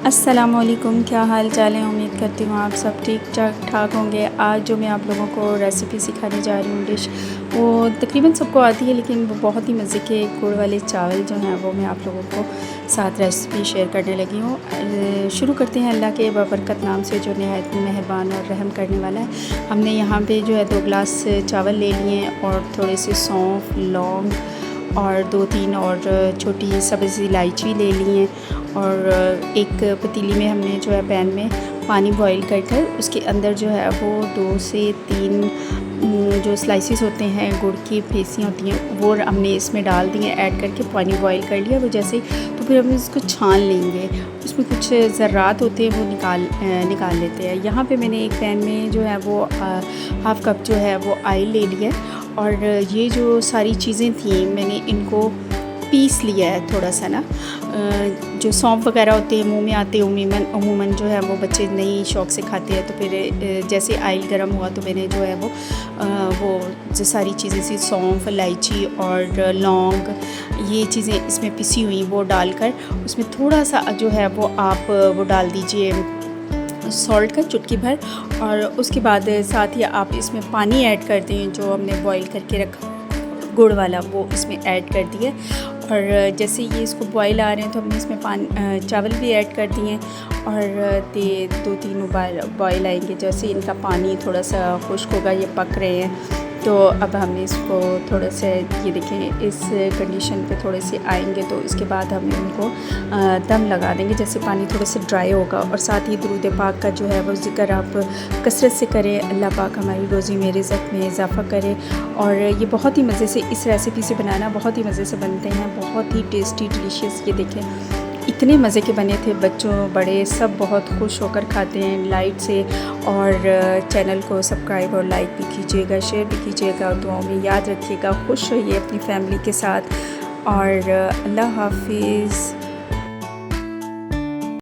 अस्सलामुअलैकुम, क्या हाल चाल है। उम्मीद करती हूँ आप सब ठीक ठाक होंगे। आज जो मैं आप लोगों को रेसिपी सिखाने जा रही हूँ डिश, वो तकरीबन सबको आती है, लेकिन वो बहुत ही मज़े के गुड़ वाले चावल जो हैं वो मैं आप लोगों को साथ रेसिपी शेयर करने लगी हूँ। शुरू करते हैं अल्लाह के बरकत नाम से, जो नहायत मेहरबान और रहम करने वाला है। हमने यहाँ पे जो है 2 गिलास चावल ले लिए हैं और थोड़े से सौंफ, लौंग और 2-3 और छोटी सब्ज़ इलायची ले ली हैं। और एक पतीली में हमने जो है पैन में पानी बॉईल कर उसके अंदर जो है वो 2 से 3 जो स्लाइसेस होते हैं गुड़ की फेसियाँ होती हैं वो हमने इसमें डाल दिए, ऐड करके पानी बॉईल कर लिया वो जैसे। तो फिर हम इसको छान लेंगे, उसमें कुछ ज़र्रात होते हैं वो निकाल लेते हैं। यहाँ पे मैंने एक पैन में जो है वो हाफ़ कप जो है वो ऑयल ले लिया और ये जो सारी चीज़ें थी मैंने इनको पीस लिया है थोड़ा सा ना। जो सौंफ वगैरह होते हैं मुंह में आते हैं अमूमन जो है वो बच्चे नहीं शौक़ से खाते हैं। तो फिर जैसे ऑयल गर्म हुआ तो मैंने जो है वो जो सारी चीज़ें सी सौंफ, इलायची और लौंग, ये चीज़ें इसमें पिसी हुई वो डालकर उसमें थोड़ा सा जो है वो आप वो डाल दीजिए सॉल्ट का चुटकी भर। और उसके बाद साथ ही आप इसमें पानी ऐड कर दें जो हमने बॉईल करके रखा गुड़ वाला, वो इसमें ऐड कर दिए। और जैसे ये इसको बॉईल आ रहे हैं तो हमने इसमें चावल भी ऐड कर दिए और 2-3 बॉईल आएंगे। जैसे इनका पानी थोड़ा सा खुश्क होगा, ये पक रहे हैं, तो अब हमने इसको थोड़ा सा ये देखें इस कंडीशन पे थोड़े से आएंगे तो इसके बाद हम इनको दम लगा देंगे। जैसे पानी थोड़ा सा ड्राई होगा। और साथ ही दुरूद पाक का जो है वो ज़िक्र आप कसरत से करें, अल्लाह पाक हमारी रोज़ी में रिज़्क़ में इजाफ़ा करे। और ये बहुत ही मज़े से इस रेसिपी से बनाना बहुत ही मज़े से बनते हैं, बहुत ही टेस्टी डिलीशियस। ये देखें इतने मज़े के बने थे, बच्चों बड़े सब बहुत खुश होकर खाते हैं लाइट से। और चैनल को सब्सक्राइब और लाइक भी कीजिएगा, शेयर भी कीजिएगा, दुआओं में याद रखिएगा। खुश रहिए अपनी फैमिली के साथ और अल्लाह हाफिज़।